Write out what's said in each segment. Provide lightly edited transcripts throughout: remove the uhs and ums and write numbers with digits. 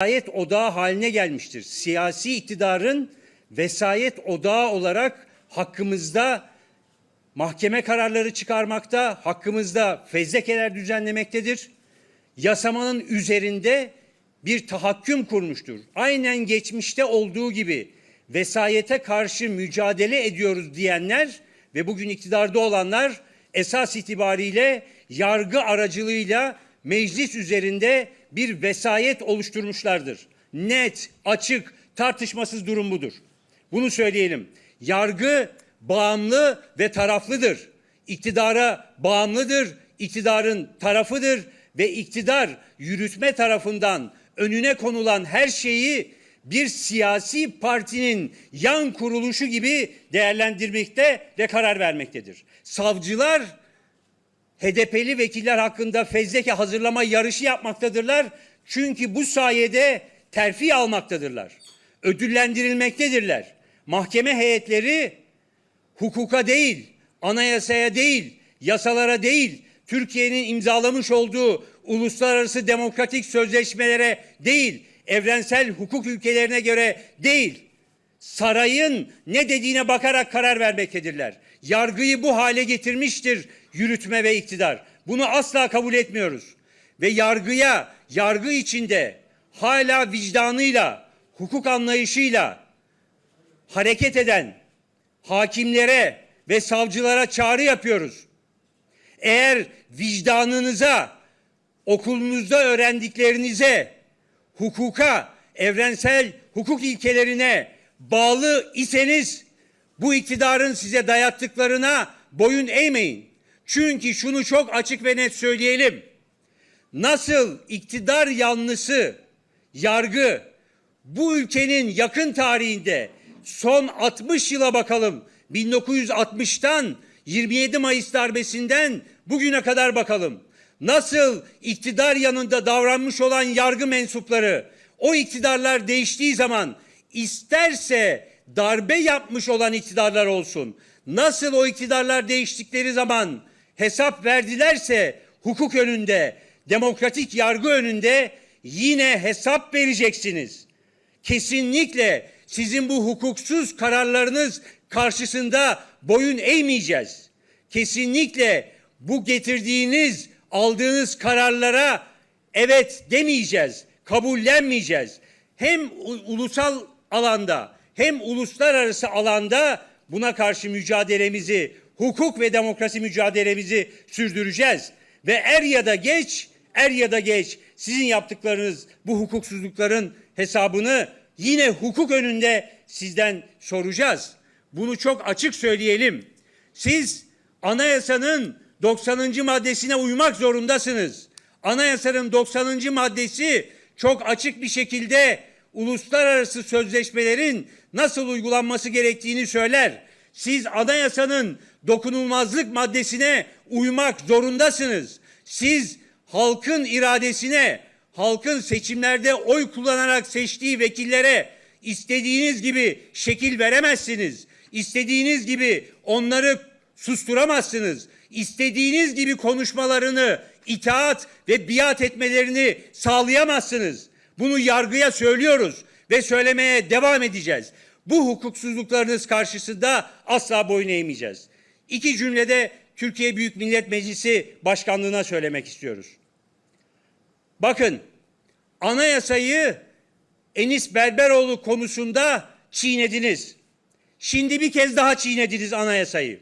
vesayet odağı haline gelmiştir. Siyasi iktidarın vesayet odağı olarak hakkımızda mahkeme kararları çıkarmakta, hakkımızda fezlekeler düzenlemektedir. Yasamanın üzerinde bir tahakküm kurmuştur. Aynen geçmişte olduğu gibi vesayete karşı mücadele ediyoruz diyenler ve bugün iktidarda olanlar esas itibariyle yargı aracılığıyla meclis üzerinde bir vesayet oluşturmuşlardır. Net, açık, tartışmasız durum budur. Bunu söyleyelim. Yargı bağımlı ve taraflıdır. İktidara bağımlıdır, iktidarın tarafıdır ve iktidar yürütme tarafından önüne konulan her şeyi bir siyasi partinin yan kuruluşu gibi değerlendirmekte ve karar vermektedir. Savcılar HDP'li vekiller hakkında fezleke hazırlama yarışı yapmaktadırlar. Çünkü bu sayede terfi almaktadırlar. Ödüllendirilmektedirler. Mahkeme heyetleri hukuka değil, anayasaya değil, yasalara değil, Türkiye'nin imzalamış olduğu uluslararası demokratik sözleşmelere değil, evrensel hukuk ilkelerine göre değil, sarayın ne dediğine bakarak karar vermektedirler. Yargıyı bu hale getirmiştir yürütme ve iktidar. Bunu asla kabul etmiyoruz. Ve yargı içinde hala vicdanıyla, hukuk anlayışıyla hareket eden hakimlere ve savcılara çağrı yapıyoruz. Eğer vicdanınıza, okulunuzda öğrendiklerinize, hukuka, evrensel hukuk ilkelerine bağlı iseniz bu iktidarın size dayattıklarına boyun eğmeyin. Çünkü şunu çok açık ve net söyleyelim. Nasıl iktidar yanlısı yargı bu ülkenin yakın tarihinde son 60 yıla bakalım. 1960'tan 27 Mayıs darbesinden bugüne kadar bakalım. Nasıl iktidar yanında davranmış olan yargı mensupları o iktidarlar değiştiği zaman isterse darbe yapmış olan iktidarlar olsun. Nasıl o iktidarlar değiştikleri zaman hesap verdilerse hukuk önünde, demokratik yargı önünde yine hesap vereceksiniz. Kesinlikle sizin bu hukuksuz kararlarınız karşısında boyun eğmeyeceğiz. Kesinlikle bu getirdiğiniz, aldığınız kararlara evet demeyeceğiz, kabullenmeyeceğiz. Hem ulusal alanda hem uluslararası alanda buna karşı mücadelemizi, hukuk ve demokrasi mücadelemizi sürdüreceğiz. Ve er ya da geç sizin yaptıklarınız bu hukuksuzlukların hesabını yine hukuk önünde sizden soracağız. Bunu çok açık söyleyelim. Siz anayasanın 90. maddesine uymak zorundasınız. Anayasanın 90. maddesi çok açık bir şekilde uluslararası sözleşmelerin nasıl uygulanması gerektiğini söyler. Siz anayasanın dokunulmazlık maddesine uymak zorundasınız. Siz halkın iradesine, halkın seçimlerde oy kullanarak seçtiği vekillere istediğiniz gibi şekil veremezsiniz. İstediğiniz gibi onları susturamazsınız. İstediğiniz gibi konuşmalarını itaat ve biat etmelerini sağlayamazsınız. Bunu yargıya söylüyoruz ve söylemeye devam edeceğiz. Bu hukuksuzluklarınız karşısında asla boyun eğmeyeceğiz. İki cümlede Türkiye Büyük Millet Meclisi Başkanlığı'na söylemek istiyoruz. Bakın, anayasayı Enis Berberoğlu konusunda çiğnediniz. Şimdi bir kez daha çiğnediniz anayasayı.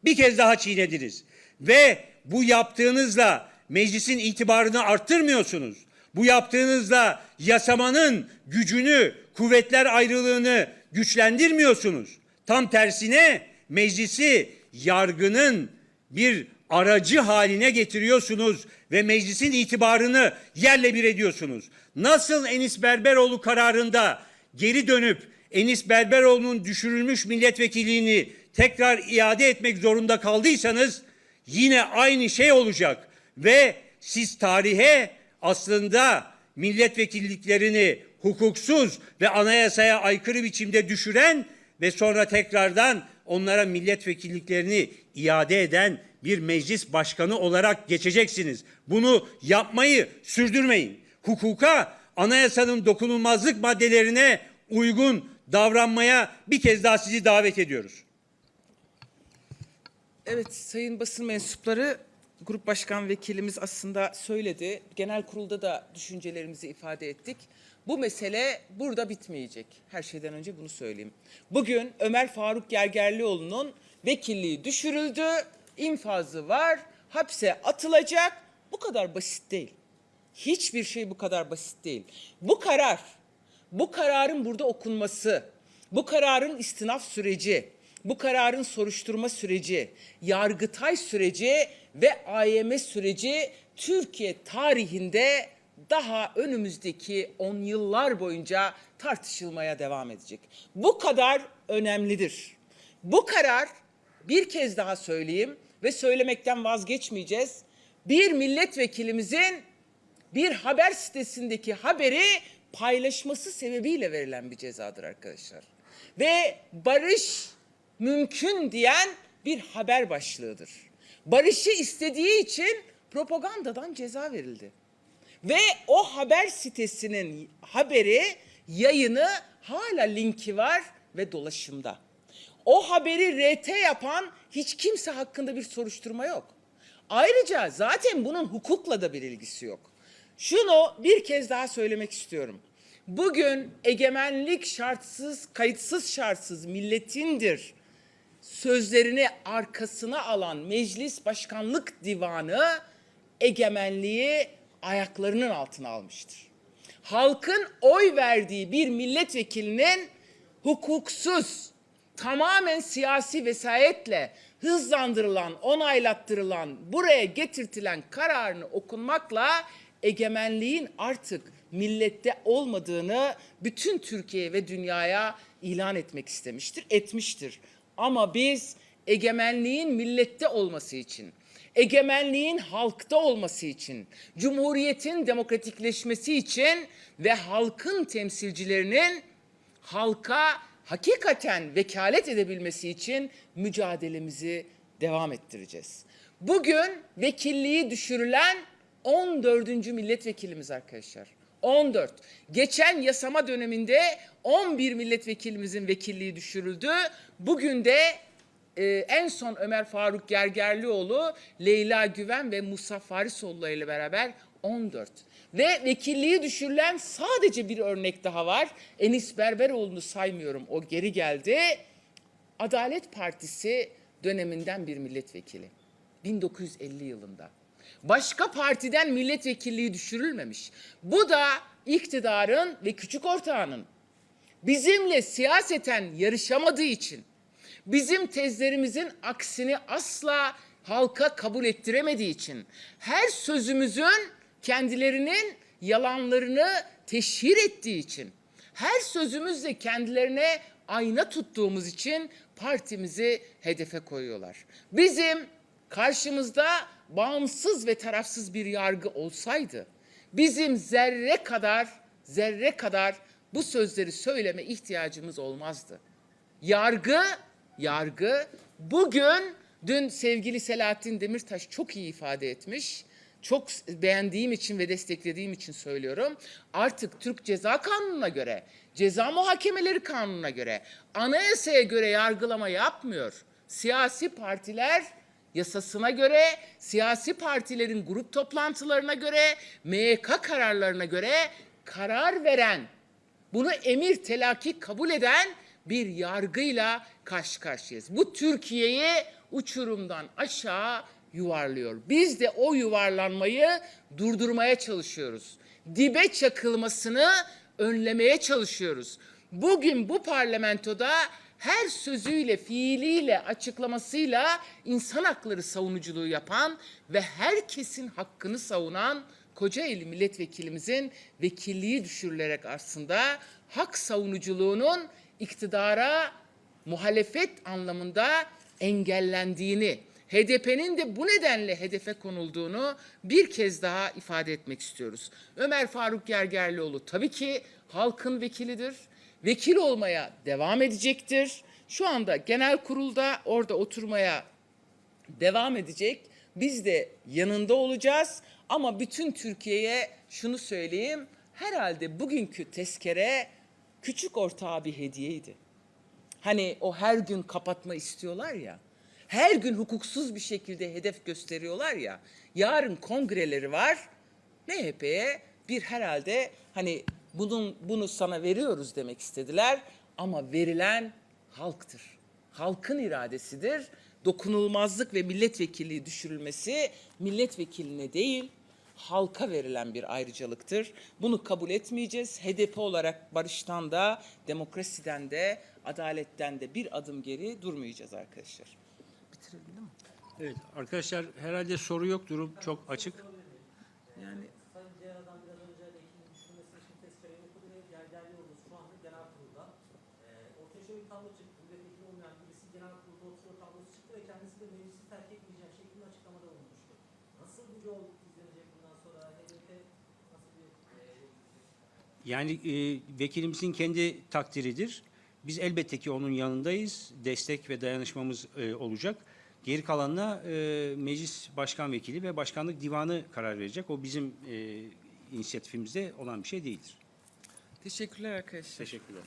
Bir kez daha çiğnediniz. Ve bu yaptığınızla meclisin itibarını arttırmıyorsunuz. Bu yaptığınızla yasamanın gücünü, kuvvetler ayrılığını güçlendirmiyorsunuz. Tam tersine meclisi yargının bir aracı haline getiriyorsunuz ve meclisin itibarını yerle bir ediyorsunuz. Nasıl Enis Berberoğlu kararında geri dönüp Enis Berberoğlu'nun düşürülmüş milletvekilliğini tekrar iade etmek zorunda kaldıysanız yine aynı şey olacak ve siz tarihe aslında milletvekilliklerini hukuksuz ve anayasaya aykırı biçimde düşüren ve sonra tekrardan onlara milletvekilliklerini iade eden bir meclis başkanı olarak geçeceksiniz. Bunu yapmayı sürdürmeyin. Hukuka, anayasanın dokunulmazlık maddelerine uygun davranmaya bir kez daha sizi davet ediyoruz. Evet, sayın basın mensupları, Grup Başkan Vekilimiz aslında söyledi. Genel kurulda da düşüncelerimizi ifade ettik. Bu mesele burada bitmeyecek. Her şeyden önce bunu söyleyeyim. Bugün Ömer Faruk Gergerlioğlu'nun vekilliği düşürüldü, infazı var, hapse atılacak. Bu kadar basit değil. Hiçbir şey bu kadar basit değil. Bu kararın burada okunması, bu kararın istinaf süreci, bu kararın soruşturma süreci, Yargıtay süreci ve AYM süreci Türkiye tarihinde daha önümüzdeki 10 yıllar boyunca tartışılmaya devam edecek. Bu kadar önemlidir. Bu karar, bir kez daha söyleyeyim ve söylemekten vazgeçmeyeceğiz, bir milletvekilimizin bir haber sitesindeki haberi paylaşması sebebiyle verilen bir cezadır arkadaşlar. Ve barış mümkün diyen bir haber başlığıdır. Barışı istediği için propagandadan ceza verildi. Ve o haber sitesinin haberi, yayını hala linki var ve dolaşımda. O haberi RT yapan hiç kimse hakkında bir soruşturma yok. Ayrıca zaten bunun hukukla da bir ilgisi yok. Şunu bir kez daha söylemek istiyorum. Bugün egemenlik şartsız, kayıtsız şartsız milletindir sözlerini arkasına alan Meclis Başkanlık Divanı egemenliği ayaklarının altına almıştır. Halkın oy verdiği bir milletvekilinin hukuksuz, tamamen siyasi vesayetle hızlandırılan, onaylattırılan, buraya getirtilen kararını okunmakla egemenliğin artık millette olmadığını bütün Türkiye ve dünyaya ilan etmek istemiştir, etmiştir. Ama biz egemenliğin millette olması için, egemenliğin halkta olması için, cumhuriyetin demokratikleşmesi için ve halkın temsilcilerinin halka hakikaten vekalet edebilmesi için mücadelemizi devam ettireceğiz. Bugün vekilliği düşürülen 14. milletvekilimiz arkadaşlar. 14. Geçen yasama döneminde 11 milletvekilimizin vekilliği düşürüldü. Bugün de en son Ömer Faruk Gergerlioğlu, Leyla Güven ve Musa Farisoğlu ile beraber 14. Ve vekilliği düşürülen sadece bir örnek daha var. Enis Berberoğlu'nu saymıyorum, o geri geldi. Adalet Partisi döneminden bir milletvekili. 1950 yılında. Başka partiden milletvekilliği düşürülmemiş. Bu da iktidarın ve küçük ortağının bizimle siyaseten yarışamadığı için, bizim tezlerimizin aksini asla halka kabul ettiremediği için, her sözümüzün kendilerinin yalanlarını teşhir ettiği için, her sözümüzle kendilerine ayna tuttuğumuz için partimizi hedefe koyuyorlar. Bizim karşımızda bağımsız ve tarafsız bir yargı olsaydı, bizim zerre kadar bu sözleri söyleme ihtiyacımız olmazdı. Yargı bugün, dün sevgili Selahattin Demirtaş çok iyi ifade etmiş. Çok beğendiğim için ve desteklediğim için söylüyorum. Artık Türk Ceza Kanunu'na göre, Ceza Muhakemeleri Kanunu'na göre, anayasaya göre yargılama yapmıyor. Siyasi partiler yasasına göre, siyasi partilerin grup toplantılarına göre, MYK kararlarına göre karar veren, bunu emir telakki kabul eden bir yargıyla karşı karşıyayız. Bu Türkiye'yi uçurumdan aşağı yuvarlıyor. Biz de o yuvarlanmayı durdurmaya çalışıyoruz. Dibe çakılmasını önlemeye çalışıyoruz. Bugün bu parlamentoda her sözüyle, fiiliyle, açıklamasıyla insan hakları savunuculuğu yapan ve herkesin hakkını savunan Kocaeli milletvekilimizin vekilliği düşürülerek aslında hak savunuculuğunun iktidara muhalefet anlamında engellendiğini, HDP'nin de bu nedenle hedefe konulduğunu bir kez daha ifade etmek istiyoruz. Ömer Faruk Gergerlioğlu tabii ki halkın vekilidir. Vekil olmaya devam edecektir. Şu anda genel kurulda orada oturmaya devam edecek. Biz de yanında olacağız. Ama bütün Türkiye'ye şunu söyleyeyim. herhalde bugünkü tezkere küçük ortağa bir hediyeydi. Hani o her gün kapatma istiyorlar ya, her gün hukuksuz bir şekilde hedef gösteriyorlar ya, yarın kongreleri var, MHP'ye bir herhalde hani bunu sana veriyoruz demek istediler ama verilen halktır. Halkın iradesidir. Dokunulmazlık ve milletvekilliği düşürülmesi milletvekiline değil, halka verilen bir ayrıcalıktır. Bunu kabul etmeyeceğiz. HDP olarak barıştan da, demokrasiden de, adaletten de bir adım geri durmayacağız arkadaşlar. Bitirebildim mi? Evet arkadaşlar herhalde soru yok, durum çok açık. Yani Sayın Ceyhan'dan biraz önce vekilin düşürülmesi için tezkereyi okudu ve derliyoruz şu anda genel kurulda. Ortaya şöyle bir tablo çıktı. Milletvekili olmayan birisi genel kurulda oturuyor tablosu çıktı ve kendisi de meclisi terk etmeyeceğim şeklinde açıklamada bulunmuştu. Nasıl bir yol izlenecek bundan sonra? HDP nasıl bir yol izleyecek? Yani vekilimizin kendi takdiridir. Biz elbette ki onun yanındayız. Destek ve dayanışmamız olacak. Geri kalanına meclis başkan vekili ve başkanlık divanı karar verecek. O bizim inisiyatifimizde olan bir şey değildir. teşekkürler arkadaşlar. Teşekkürler.